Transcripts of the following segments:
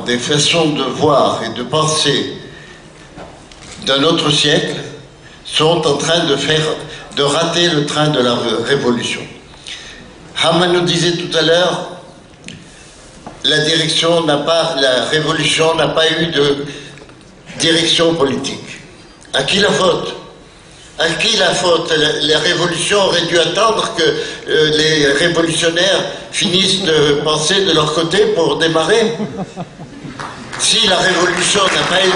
des façons de voir et de penser d'un autre siècle sont en train de rater le train de la révolution. Hamann nous disait tout à l'heure, la révolution n'a pas eu de direction politique. À qui la faute? À qui la faute? La révolution aurait dû attendre que les révolutionnaires finissent de penser de leur côté pour démarrer. Si la révolution n'a pas eu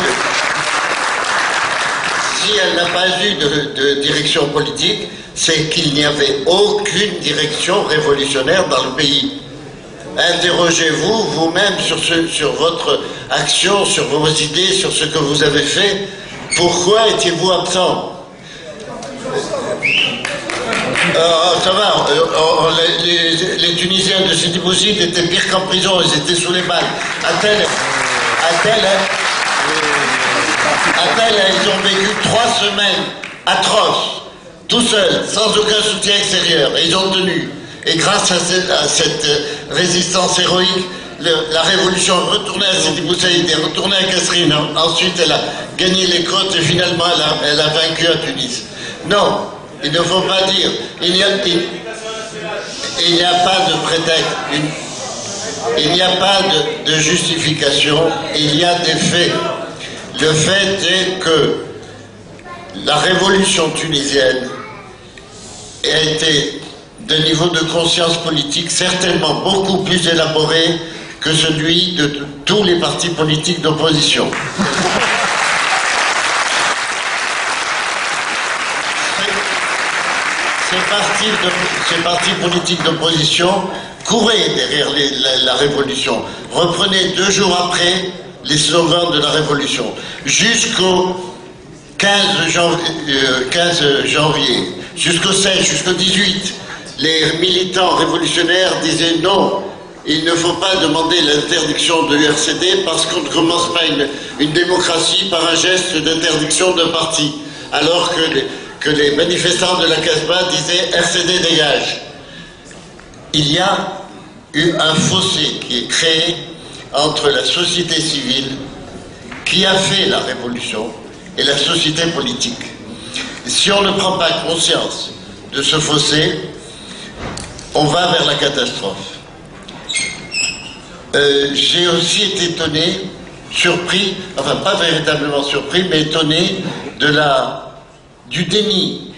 si elle n'a pas eu de direction politique, c'est qu'il n'y avait aucune direction révolutionnaire dans le pays. Interrogez-vous vous-même sur votre action, sur vos idées, sur ce que vous avez fait. Pourquoi étiez-vous absent? Ça va, les Tunisiens de Sidi Bouzid étaient pires qu'en prison, ils étaient sous les balles. À tel, ils ont vécu 3 semaines atroces, tout seuls, sans aucun soutien extérieur, et ils ont tenu. Et grâce à cette résistance héroïque, la révolution est retournée à Sidi Bouzid, est retournée à Kasserine. Ensuite, elle a gagné les côtes et finalement, elle a vaincu à Tunis. Non, il ne faut pas dire. Il n'y a pas de prétexte. Il n'y a pas de justification. Il y a des faits. Le fait est que la révolution tunisienne a été d'un niveau de conscience politique certainement beaucoup plus élaboré que celui de tous les partis politiques d'opposition. Ces partis politiques d'opposition couraient derrière la révolution, reprenaient 2 jours après les slogans de la révolution, jusqu'au 15 janvier, jusqu'au 16, jusqu'au 18, les militants révolutionnaires disaient non, il ne faut pas demander l'interdiction de l'URCD parce qu'on ne commence pas une démocratie par un geste d'interdiction d'un parti, alors que les manifestants de la Casbah disaient RCD dégage. Il y a eu un fossé qui est créé entre la société civile qui a fait la révolution et la société politique. Et si on ne prend pas conscience de ce fossé, on va vers la catastrophe. J'ai aussi été étonné, surpris, enfin pas véritablement surpris, mais étonné du déni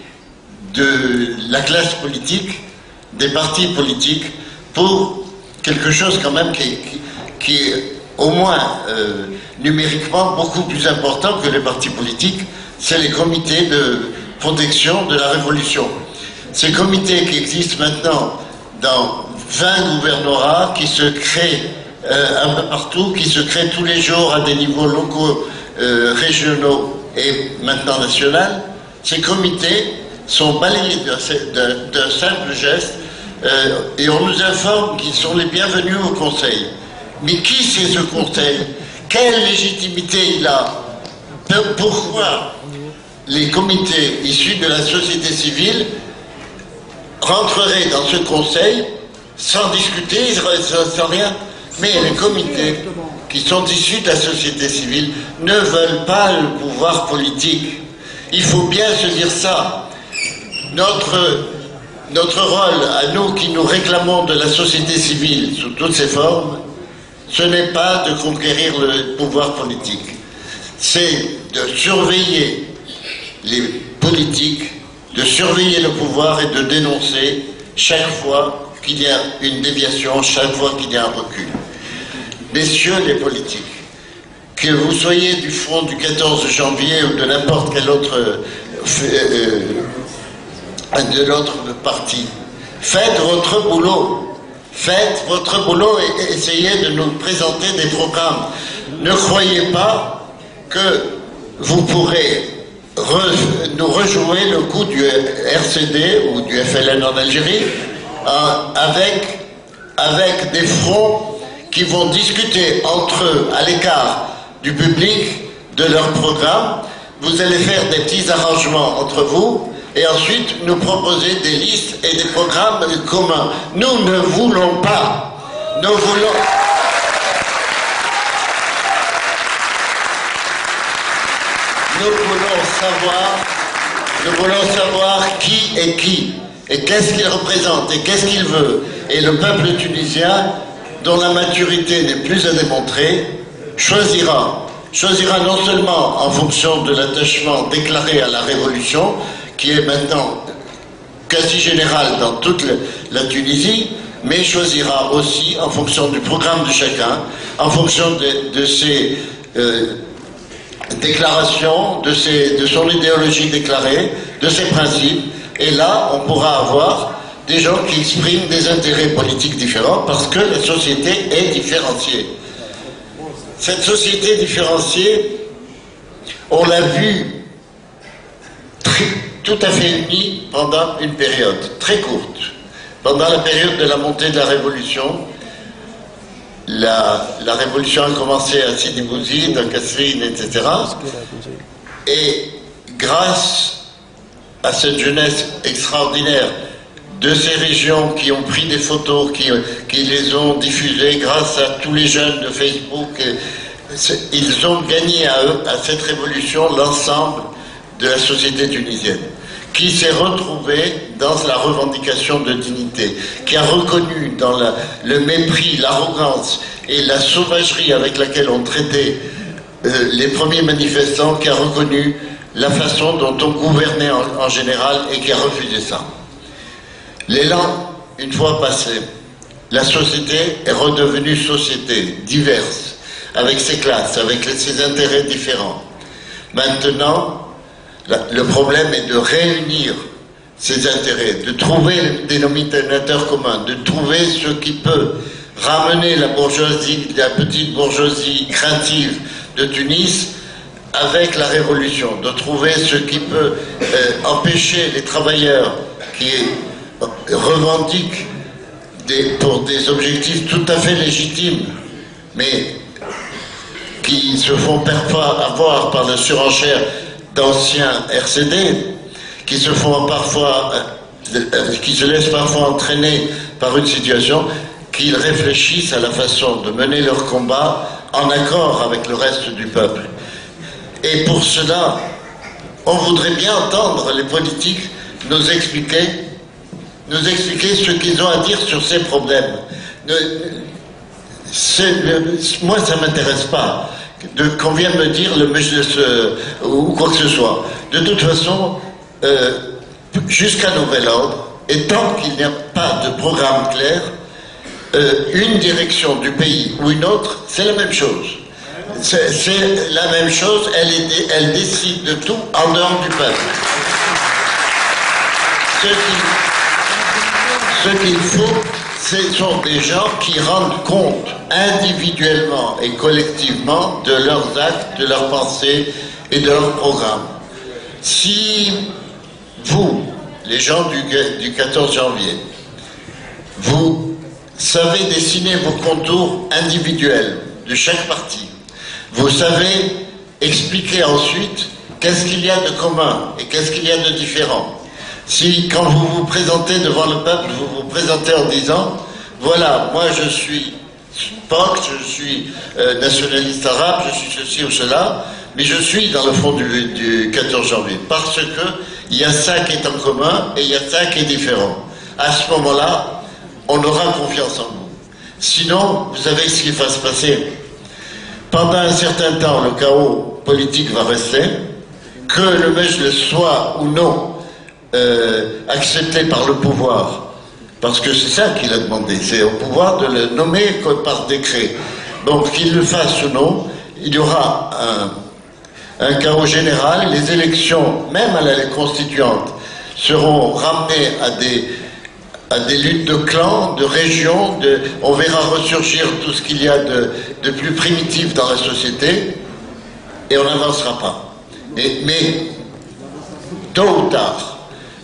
de la classe politique, des partis politiques, pour quelque chose quand même qui est au moins numériquement beaucoup plus important que les partis politiques, c'est les comités de protection de la révolution. Ces comités qui existent maintenant dans 20 gouvernorats, qui se créent un peu partout, qui se créent tous les jours à des niveaux locaux, régionaux et maintenant nationaux, ces comités sont balayés d'un simple geste et on nous informe qu'ils sont les bienvenus au Conseil. Mais qui c'est ce Conseil? Quelle légitimité il a? Pourquoi les comités issus de la société civile rentreraient dans ce Conseil sans discuter, sans rien? Mais les comités qui sont issus de la société civile ne veulent pas le pouvoir politique. Il faut bien se dire ça. Notre rôle, à nous qui nous réclamons de la société civile sous toutes ses formes, ce n'est pas de conquérir le pouvoir politique. C'est de surveiller les politiques, de surveiller le pouvoir et de dénoncer chaque fois qu'il y a une déviation, chaque fois qu'il y a un recul. Messieurs les politiques, que vous soyez du front du 14 janvier ou de n'importe quel autre de l'autre parti, faites votre boulot. Faites votre boulot et essayez de nous présenter des programmes. Ne croyez pas que vous pourrez nous rejouer le coup du RCD ou du FLN en Algérie avec des fronts qui vont discuter entre eux, à l'écart du public, de leur programme. Vous allez faire des petits arrangements entre vous et ensuite nous proposer des listes et des programmes communs. Nous ne voulons pas. Nous voulons... nous voulons savoir qui est qui, et qu'est-ce qu'il représente, et qu'est-ce qu'il veut. Et le peuple tunisien, dont la maturité n'est plus à démontrer, choisira non seulement en fonction de l'attachement déclaré à la révolution, qui est maintenant quasi général dans toute la Tunisie, mais choisira aussi en fonction du programme de chacun, en fonction de ses déclarations, de son idéologie déclarée, de ses principes. Et là, on pourra avoir des gens qui expriment des intérêts politiques différents parce que la société est différenciée. Cette société différenciée, on l'a vue tout à fait unie pendant une période très courte. Pendant la période de la montée de la Révolution, la Révolution a commencé à Sidi Bouzid, à Kasserine, etc. Et grâce à cette jeunesse extraordinaire de ces régions qui ont pris des photos, qui les ont diffusées, grâce à tous les jeunes de Facebook, ils ont gagné à cette révolution l'ensemble de la société tunisienne, qui s'est retrouvée dans la revendication de dignité, qui a reconnu dans le mépris, l'arrogance et la sauvagerie avec laquelle on traitait les premiers manifestants, qui a reconnu la façon dont on gouvernait en général et qui a refusé ça. L'élan, une fois passé, la société est redevenue société diverse, avec ses classes, avec ses intérêts différents. Maintenant, le problème est de réunir ces intérêts, de trouver le dénominateur commun, de trouver ce qui peut ramener la bourgeoisie, la petite bourgeoisie craintive de Tunis avec la révolution, de trouver ce qui peut empêcher les travailleurs qui revendiquent pour des objectifs tout à fait légitimes, mais qui se font parfois avoir par la surenchère d'anciens RCD, qui se laissent parfois entraîner par une situation, qu'ils réfléchissent à la façon de mener leur combat en accord avec le reste du peuple. Et pour cela, on voudrait bien entendre les politiques nous expliquer ce qu'ils ont à dire sur ces problèmes. Moi, ça ne m'intéresse pas qu'on vienne me dire le Mejlis ou quoi que ce soit. De toute façon, jusqu'à nouvel ordre, et tant qu'il n'y a pas de programme clair, une direction du pays ou une autre, c'est la même chose. C'est la même chose, elle décide de tout en dehors du peuple. Ce qu'il faut, ce sont des gens qui rendent compte individuellement et collectivement de leurs actes, de leurs pensées et de leurs programmes. Si vous, les gens du 14 janvier, vous savez dessiner vos contours individuels de chaque parti, vous savez expliquer ensuite qu'est-ce qu'il y a de commun et qu'est-ce qu'il y a de différent. Si, quand vous vous présentez devant le peuple, vous vous présentez en disant « Voilà, moi je suis POC, je suis nationaliste arabe, je suis ceci ou cela, mais je suis dans le fond du 14 janvier, parce que il y a ça qui est en commun et il y a ça qui est différent. » À ce moment-là, on aura confiance en vous. Sinon, vous savez ce qui va se passer. Pendant un certain temps, le chaos politique va rester, que le Mejlis soit ou non accepté par le pouvoir, parce que c'est ça qu'il a demandé, c'est au pouvoir de le nommer par décret. Donc qu'il le fasse ou non, il y aura un chaos général, les élections, même à la constituante, seront ramenées à des luttes de clans, de régions, on verra ressurgir tout ce qu'il y a de plus primitif dans la société, et on n'avancera pas. Mais tôt ou tard,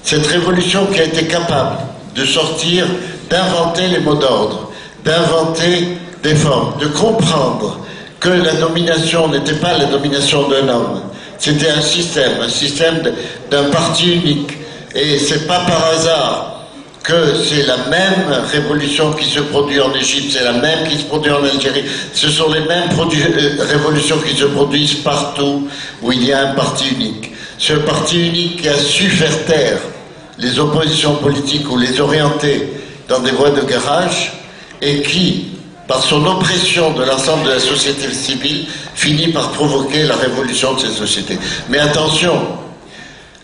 cette révolution qui a été capable de sortir, d'inventer les mots d'ordre, d'inventer des formes, de comprendre que la domination n'était pas la domination d'un homme, c'était un système d'un parti unique. Et c'est pas par hasard que c'est la même révolution qui se produit en Égypte, c'est la même qui se produit en Algérie, ce sont les mêmes révolutions qui se produisent partout où il y a un parti unique. Ce parti unique qui a su faire taire les oppositions politiques ou les orienter dans des voies de garage et qui, par son oppression de l'ensemble de la société civile, finit par provoquer la révolution de ces sociétés. Mais attention,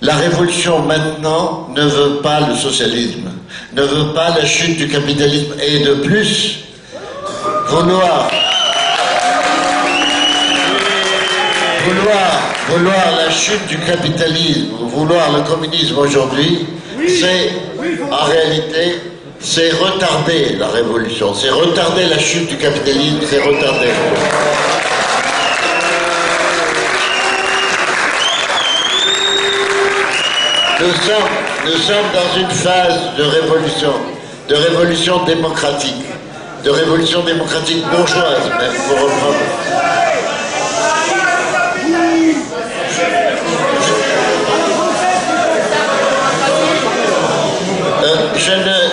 la révolution maintenant ne veut pas le socialisme, ne veut pas la chute du capitalisme, et de plus, vouloir la chute du capitalisme, vouloir le communisme aujourd'hui, c'est, en réalité, c'est retarder la révolution, c'est retarder la chute du capitalisme, c'est retarder. Nous sommes dans une phase de révolution démocratique bourgeoise, même, pour reprendre.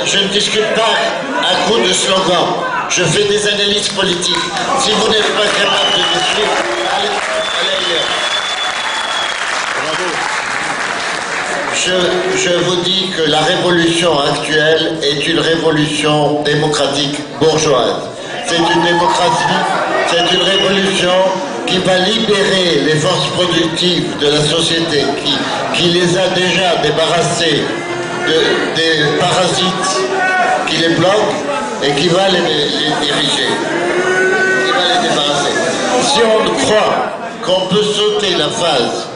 Je ne discute pas à coup de slogan. Je fais des analyses politiques. Si vous n'êtes pas capable de me suivre, allez ailleurs. Bravo. Je vous dis que la révolution actuelle est une révolution démocratique bourgeoise. C'est une démocratie, c'est une révolution qui va libérer les forces productives de la société, qui les a déjà débarrassées des parasites qui les bloquent et qui va les diriger, qui va les débarrasser. Si on croit qu'on peut sauter la phase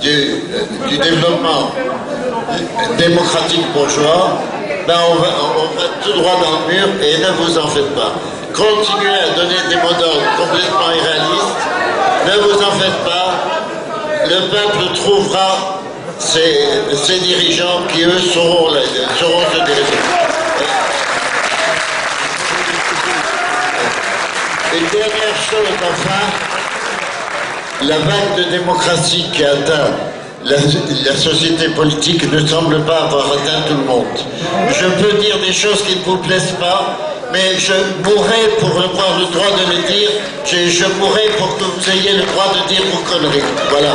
du développement démocratique bourgeois, ben on va tout droit dans le mur, et ne vous en faites pas. Continuez à donner des mots d'ordre complètement irréalistes, ne vous en faites pas, le peuple trouvera ces dirigeants qui, eux, sauront se diriger. Une dernière chose, enfin, la vague de démocratie qui atteint la société politique ne semble pas avoir atteint tout le monde. Je peux dire des choses qui ne vous plaisent pas, mais je mourrai pour avoir le droit de les dire, je mourrai pour que vous ayez le droit de dire vos conneries. Voilà.